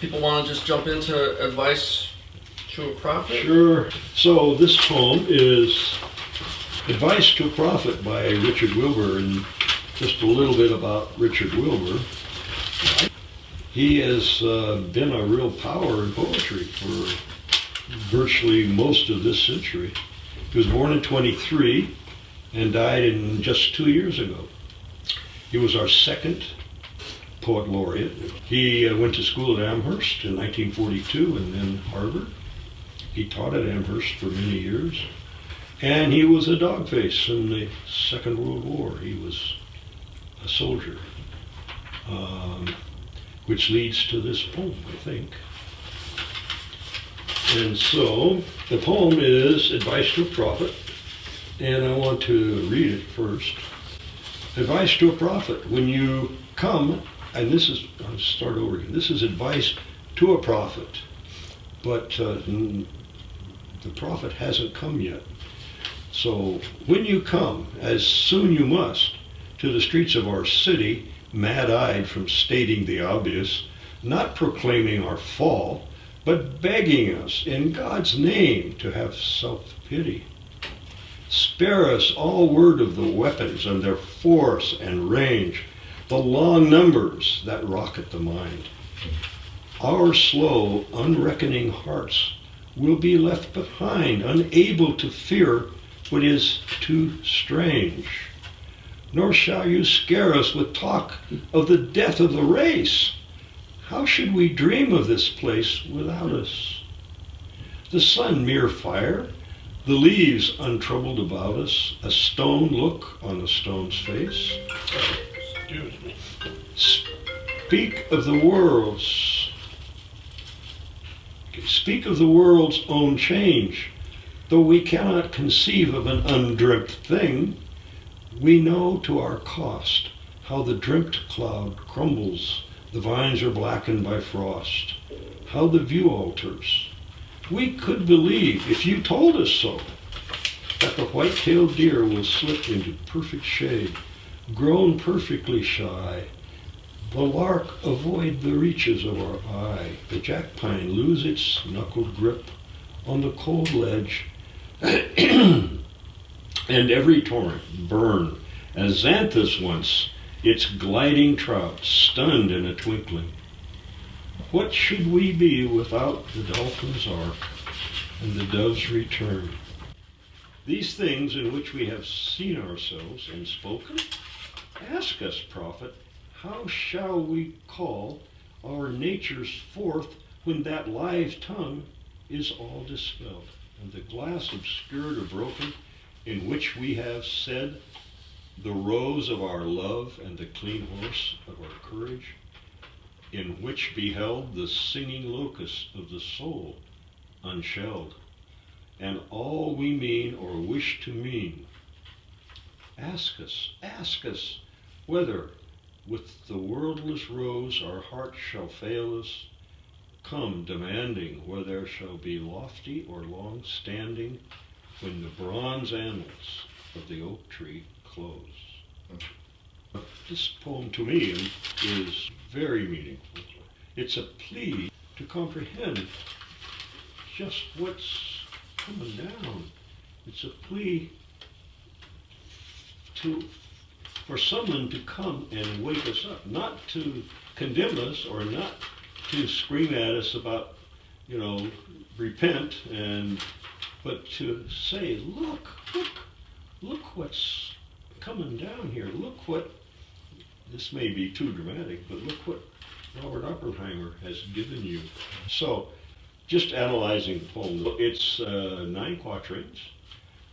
people want to just jump into advice to a prophet? Sure. So this poem is Advice to a Prophet by Richard Wilbur, and just a little bit about Richard Wilbur. He has been a real power in poetry for virtually most of this century. He was born in 23 and died in just 2 years ago. He was our second poet laureate. He went to school at Amherst in 1942 and then Harvard. He taught at Amherst for many years. And he was a dogface in the Second World War. He was a soldier, which leads to this poem, I think. And so the poem is Advice to a Prophet, and I want to read it first. Advice to a prophet. When you come, and this is, I'll start over again. This is advice to a prophet, but the prophet hasn't come yet. So when you come, as soon you must, to the streets of our city, mad-eyed from stating the obvious, not proclaiming our fall, but begging us in God's name to have self-pity. Spare us all word of the weapons and their force and range, the long numbers that rocket the mind. Our slow, unreckoning hearts will be left behind, unable to fear what is too strange. Nor shall you scare us with talk of the death of the race. How should we dream of this place without us? The sun mere fire, the leaves untroubled about us, a stone look on a stone's face. Excuse me. Speak of the world's own change. Though we cannot conceive of an undreamt thing, we know to our cost how the dreamt cloud crumbles, the vines are blackened by frost, how the view alters. We could believe, if you told us so, that the white-tailed deer will slip into perfect shade, grown perfectly shy. The lark avoid the reaches of our eye, the jackpine lose its knuckled grip on the cold ledge, and every torrent burn, as Xanthus once, its gliding trout stunned in a twinkling. What should we be without the dolphin's ark and the dove's return? These things in which we have seen ourselves and spoken, ask us, prophet, how shall we call our natures forth when that live tongue is all dispelled, and the glass obscured or broken, in which we have said the rose of our love and the clean horse of our courage, in which beheld the singing locust of the soul unshelled, and all we mean or wish to mean. Ask us, whether with the worldless rose our heart shall fail us, come demanding where there shall be lofty or long standing, when the bronze annals of the oak tree close. This poem to me is very meaningful. It's a plea to comprehend just what's coming down. It's a plea for someone to come and wake us up, not to condemn us or not to scream at us about, repent, but to say, look what's coming down here. Look what, this may be too dramatic, but look what Robert Oppenheimer has given you. So, just analyzing the poem, it's 9 quatrains,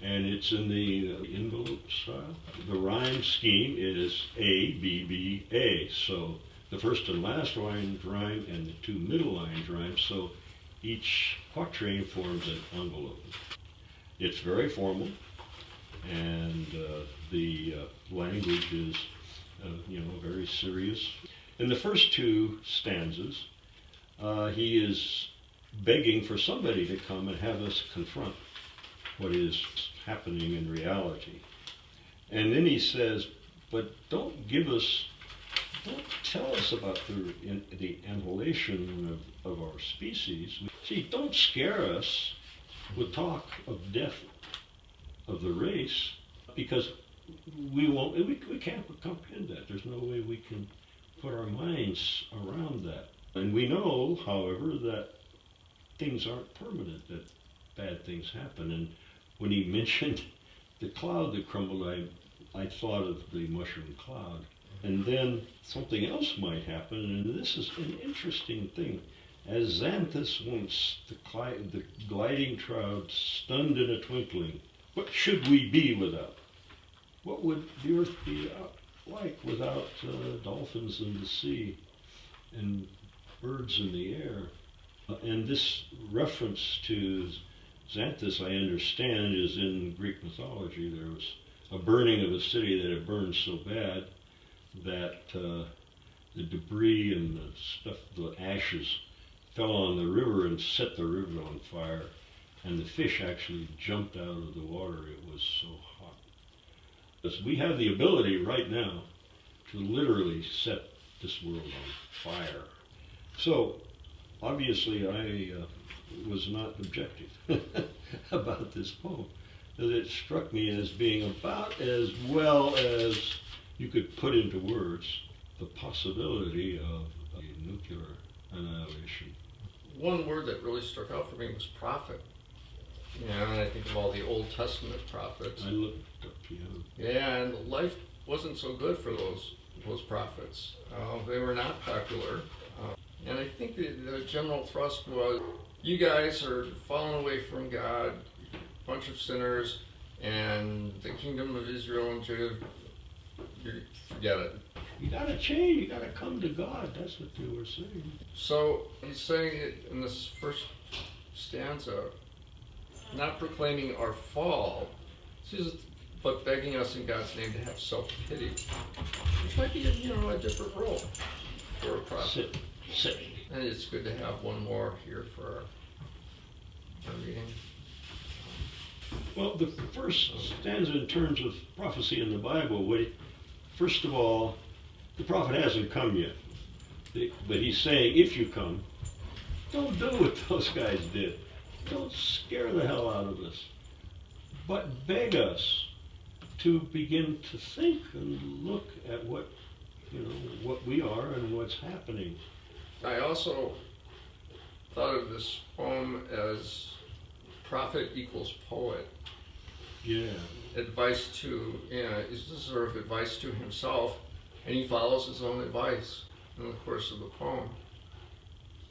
and it's in the envelope style. The rhyme scheme is A, B, B, A. So the first and last lines rhyme and the 2 middle lines rhyme, so each quatrain forms an envelope. It's very formal, and the language is, very serious. In the first 2 stanzas, he is begging for somebody to come and have us confront what is happening in reality. And then he says, but don't give us don't tell us about the annihilation of our species. See, don't scare us with talk of death of the race, because we can't comprehend that. There's no way we can put our minds around that. And we know, however, that things aren't permanent, that bad things happen. And when he mentioned the cloud that crumbled, I thought of the mushroom cloud. And then something else might happen, and this is an interesting thing. As Xanthus once, the gliding shroud stunned in a twinkling, what should we be without? What would the earth be like without dolphins in the sea and birds in the air? And this reference to Xanthus, I understand, is in Greek mythology. There was a burning of a city that had burned so bad that the debris and the stuff, the ashes, fell on the river and set the river on fire. And the fish actually jumped out of the water. It was so hot. Because we have the ability right now to literally set this world on fire. So, obviously, I was not objective about this poem. It struck me as being about as well as you could put into words the possibility of a nuclear annihilation. One word that really struck out for me was prophet. And I think of all the Old Testament prophets. I looked up, Yeah, and life wasn't so good for those prophets. They were not popular. And I think the general thrust was, you guys are falling away from God, a bunch of sinners, and the kingdom of Israel and Judah, forget it. You gotta change, you gotta come to God. That's what they were saying. So he's saying it in this first stanza, not proclaiming our fall, but begging us in God's name to have self-pity, which might be a different role for a prophet. Sit. And it's good to have one more here for our reading. Well, the first stanza in terms of prophecy in the Bible, first of all, the prophet hasn't come yet. But he's saying, if you come, don't do what those guys did. Don't scare the hell out of us. But beg us to begin to think and look at what we are and what's happening. I also thought of this poem as prophet equals poet. Yeah. Advice to, is this sort of advice to himself, and he follows his own advice in the course of the poem.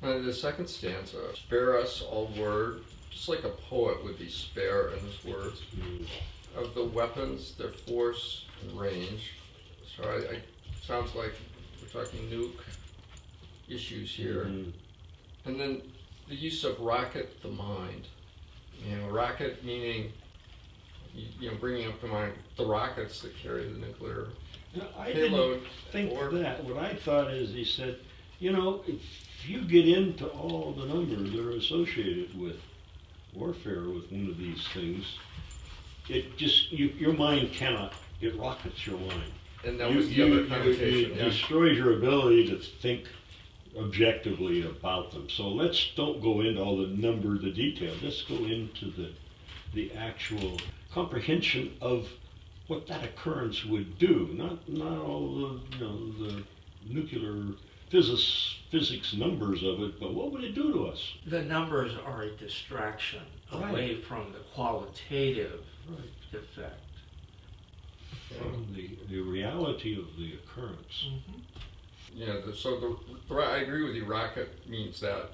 And the second stanza, spare us all word, just like a poet would be spare in his words, of the weapons, their force and range. So it sounds like we're talking nuke issues here. Mm-hmm. And then the use of rocket the mind. Rocket meaning, bringing up to mind the rockets that carry the nuclear payload. I didn't think that. What I thought is, he said, if you get into all the numbers that are associated with warfare with one of these things, it just, your mind cannot, it rockets your mind. And that was the other connotation. It destroys your ability to think objectively about them. So don't go into all the detail. Let's go into the actual comprehension of what that occurrence would do. Not all the nuclear physics numbers of it, but what would it do to us? The numbers are a distraction away from the qualitative effect. From the reality of the occurrence. Mm-hmm. Yeah, so I agree with you. Rocket means that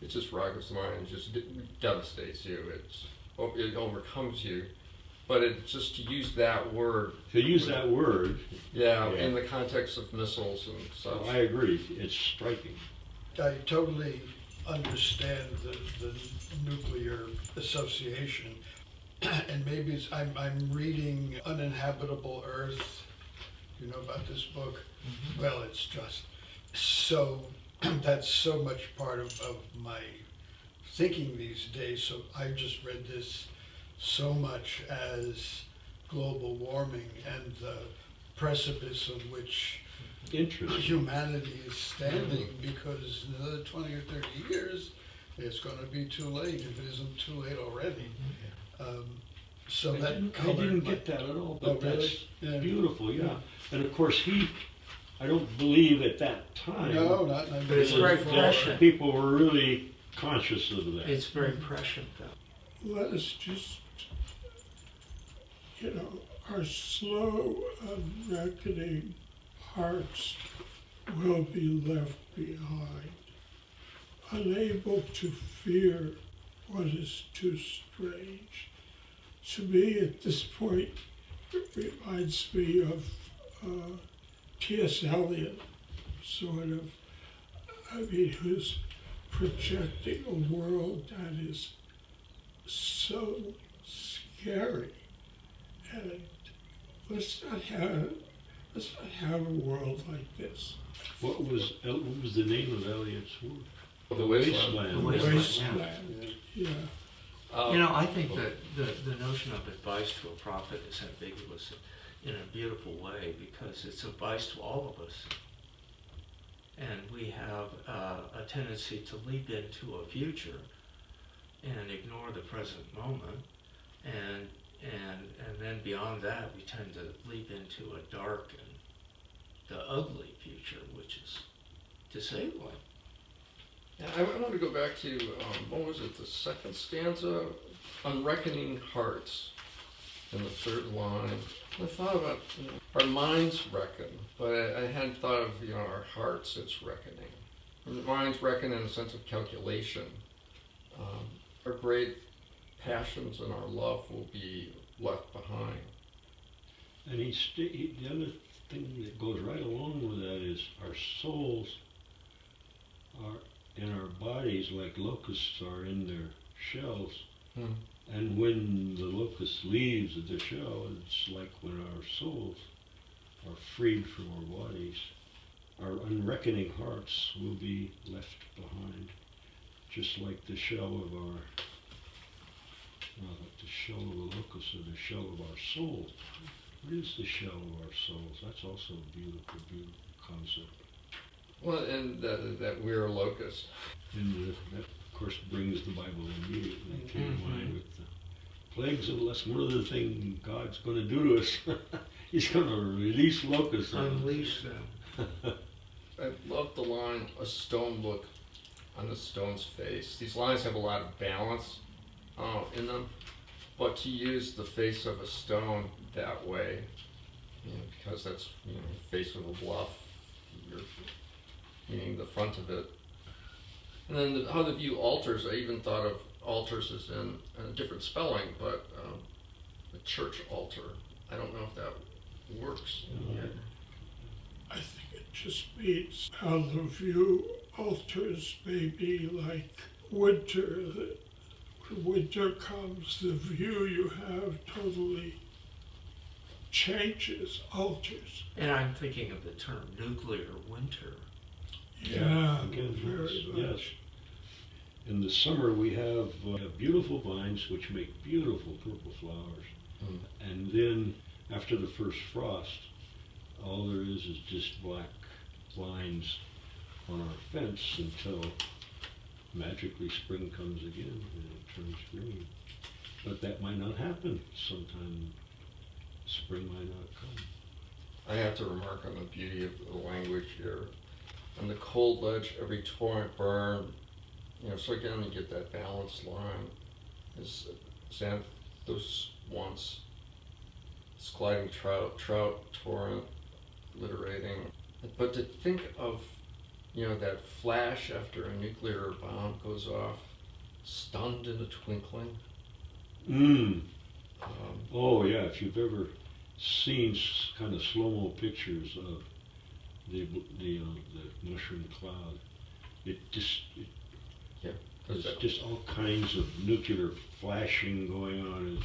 it just rockets the mind, it just devastates you. It overcomes you. But it's just to use that word. Yeah. In the context of missiles and such. I agree. It's striking. I totally understand the nuclear association. And maybe I'm reading Uninhabitable Earth. You know about this book? Mm-hmm. Well, it's just so, that's so much part of my thinking these days. So I just read this so much as global warming and the precipice on which Interesting. humanity is standing, because in another 20 or 30 years, it's going to be too late, if it isn't too late already. So I that didn't colored get that at all, but Oh, really? that's Yeah. beautiful, yeah. And of course, I don't believe at that time. No, not. But it's very that prescient. people were really conscious of that. It's very prescient, though. Let us just, our slow, unreckoning hearts will be left behind, unable to fear what is too strange. To me, at this point, it reminds me of T.S. Eliot, who's projecting a world that is so scary. And let's not have a world like this. What was the name of Eliot's work? The Wasteland. The Wasteland. Wasteland, yeah. I think that the notion of advice to a prophet is ambiguous in a beautiful way, because it's advice to all of us. And we have a tendency to leap into a future and ignore the present moment. And then beyond that, we tend to leap into a dark and the ugly future, which is disabling. Yeah, I want to go back to, what was it, the second stanza? Unreckoning hearts in the third line. I thought about, our minds reckon, but I hadn't thought of, our hearts as reckoning. And the minds reckon in a sense of calculation. Our great passions and our love will be left behind. And the other thing that goes right along with that is our souls are in our bodies like locusts are in their shells. And when the locust leaves the shell, it's like when our souls are freed from our bodies, our unreckoning hearts will be left behind, just like the shell of like the shell of a locust or the shell of our soul. What is the shell of our souls? That's also a beautiful, beautiful concept. Well, and that we're a locust. And that, of course, brings the Bible immediately to mind with the plagues of us. One of the things God's going to do to us, He's going to release locusts on us. Unleash them. I love the line, a stone look on the stone's face. These lines have a lot of balance in them, but to use the face of a stone that way, because that's, face of a bluff, meaning the front of it. And then how to view altars, I even thought of altars as in a different spelling, but a church altar. I don't know if that works here. I think it just means how the view altars may be like winter. When winter comes, the view you have totally changes, alters. And I'm thinking of the term nuclear winter. Yeah, Again, very yes. much. In the summer, we have beautiful vines which make beautiful purple flowers. And then, after the first frost, all there is just black lines on our fence until magically spring comes again and it turns green. But that might not happen. Sometime spring might not come. I have to remark on the beauty of the language here. On the cold ledge, every torrent burned. So again, you get that balanced line. Is Xanthos once, this gliding trout torrent, obliterating. But to think of, that flash after a nuclear bomb goes off, stunned in a twinkling. Oh yeah, if you've ever seen kind of slow-mo pictures of the mushroom cloud, there's just all kinds of nuclear flashing going on as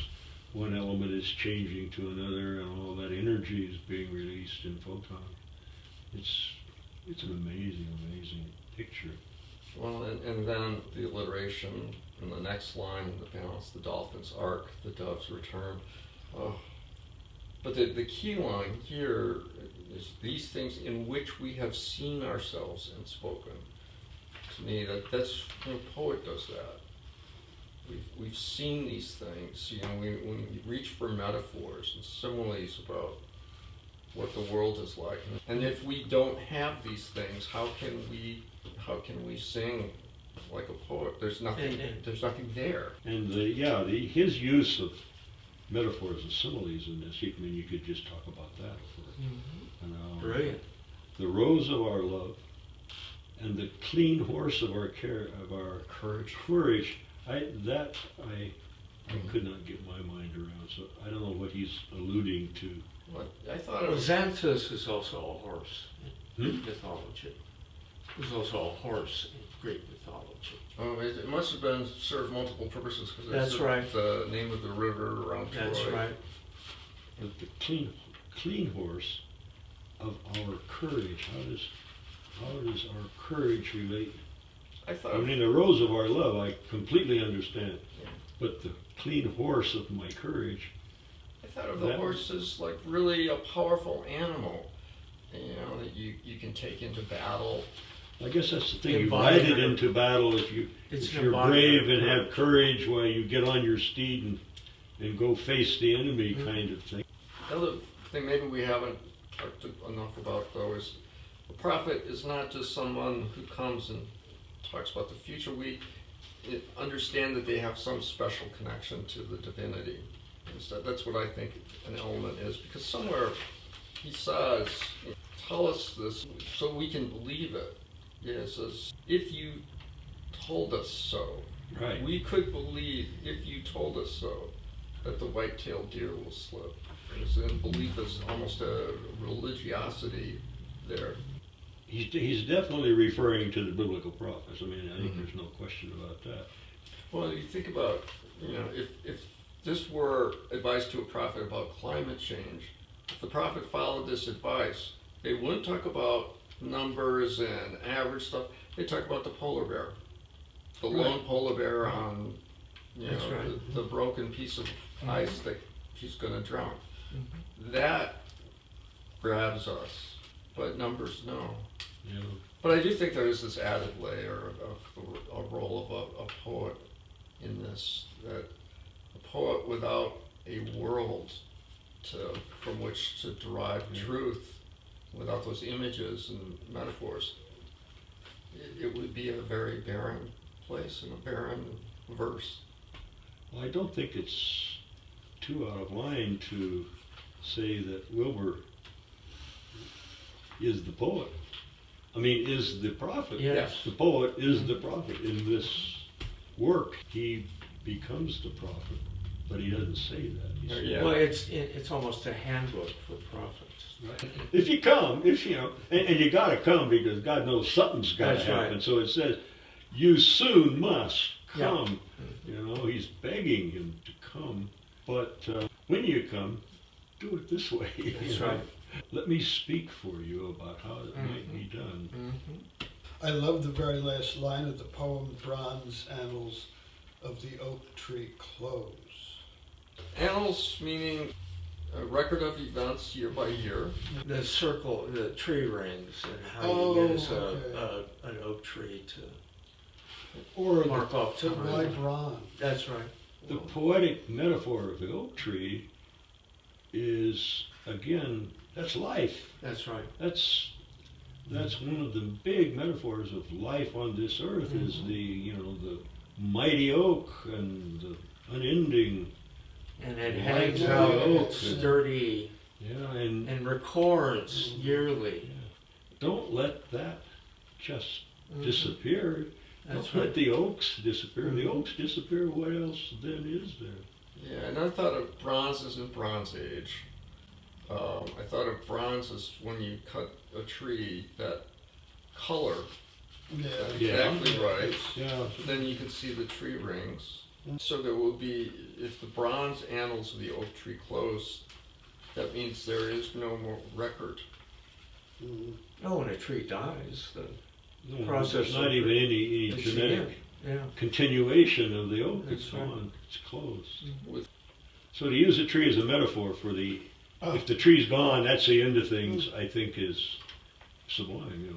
one element is changing to another, and all that energy is being released in photons. It's an amazing, amazing picture. Well, and then the alliteration in the next line, the balance, the dolphins arc, the doves return. Oh. But the key line here, is these things in which we have seen ourselves and spoken. To me, that's when a poet does that. We've seen these things. You know, when we reach for metaphors and similes about what the world is like, and if we don't have these things, how can we sing like a poet? There's nothing. There's nothing there. And his use of metaphors and similes in this, I mean, you could just talk about that for an hour. Brilliant. The rose of our love and the clean horse of our courage. I could not get my mind around, so I don't know what he's alluding to. What I thought Well, of Xanthus is also a horse in Hmm? mythology. There's also a horse in Greek mythology. Oh, it must have been served multiple purposes because That's right. The name of the river around Troy. That's right. But the clean horse of our courage. How does our courage relate? I thought. I mean, the rose of our love, I completely understand. But the clean horse of my courage. I thought of the horse as like really a powerful animal, you know, that you can take into battle. I guess that's the thing. You Embodiment. ride it into battle if It's you're an brave and embodiment. have courage while you get on your steed and go face the enemy, Mm-hmm. kind of thing. The other thing maybe we haven't talked enough about though is the prophet is not just someone who comes and talks about the future. We understand that they have some special connection to the divinity. And so that's what I think an element is, because somewhere he says, tell us this so we can believe it. Yeah, it says, if you told us so. Right. We could believe, if you told us so, that the white-tailed deer will slip. And belief is almost a religiosity there. He's definitely referring to the biblical prophets. I mean, I think there's no question about that. Well, you think about, you know, if this were advice to a prophet about climate change, if the prophet followed this advice, they wouldn't talk about numbers and average stuff. They talk about the polar bear, the lone polar bear on, you That's know, right. the broken piece of ice that he's going to drown. That grabs us, but numbers no. You know, But I do think there is this added layer of a role of a poet in this, that a poet without a world from which to derive truth, without those images and metaphors, it would be a very barren place and a barren verse. well, I don't think it's too out of line to say that Wilbur is the poet. I mean, is the prophet. Yes. The poet is the prophet in this work. He becomes the prophet, but he doesn't say that. He says, Yeah. Well, it's almost a handbook for prophets. right. If you come, and you got to come because God knows something's got to That's happen. right. So it says, you soon must Yeah. come. You know, he's begging him to come. But when you come, do it this way. That's you know. right. Let me speak for you about how it might be done. Mm-hmm. I love the very last line of the poem, bronze annals of the oak tree close. Annals meaning a record of events year by year. The circle, the tree rings, and how Oh, you use okay. an oak tree to Or mark off So why time. bronze? That's right. the poetic metaphor of the oak tree is, again, that's life. That's right. That's one of the big metaphors of life on this earth is the mighty oak and the unending. And it Life hangs of the out, oak. it's sturdy, Yeah, and and records yearly. don't let that just Mhm. disappear. That's Don't let right. the oaks disappear. The oaks disappear, what else then is there? Yeah, and I thought of bronze as in Bronze Age. I thought of bronze as when you cut a tree, that color, Yeah. exactly right. Yeah, Then you can see the tree rings. So there will be, if the bronze annals of the oak tree close, that means there is no more record. Mhm. Oh, when a tree dies, no, Process there's not of even any it's genetic yeah. continuation of the oak. That's It's right. gone. It's closed. With So to use a tree as a metaphor for the If the tree's gone, that's the end of things, I think is sublime,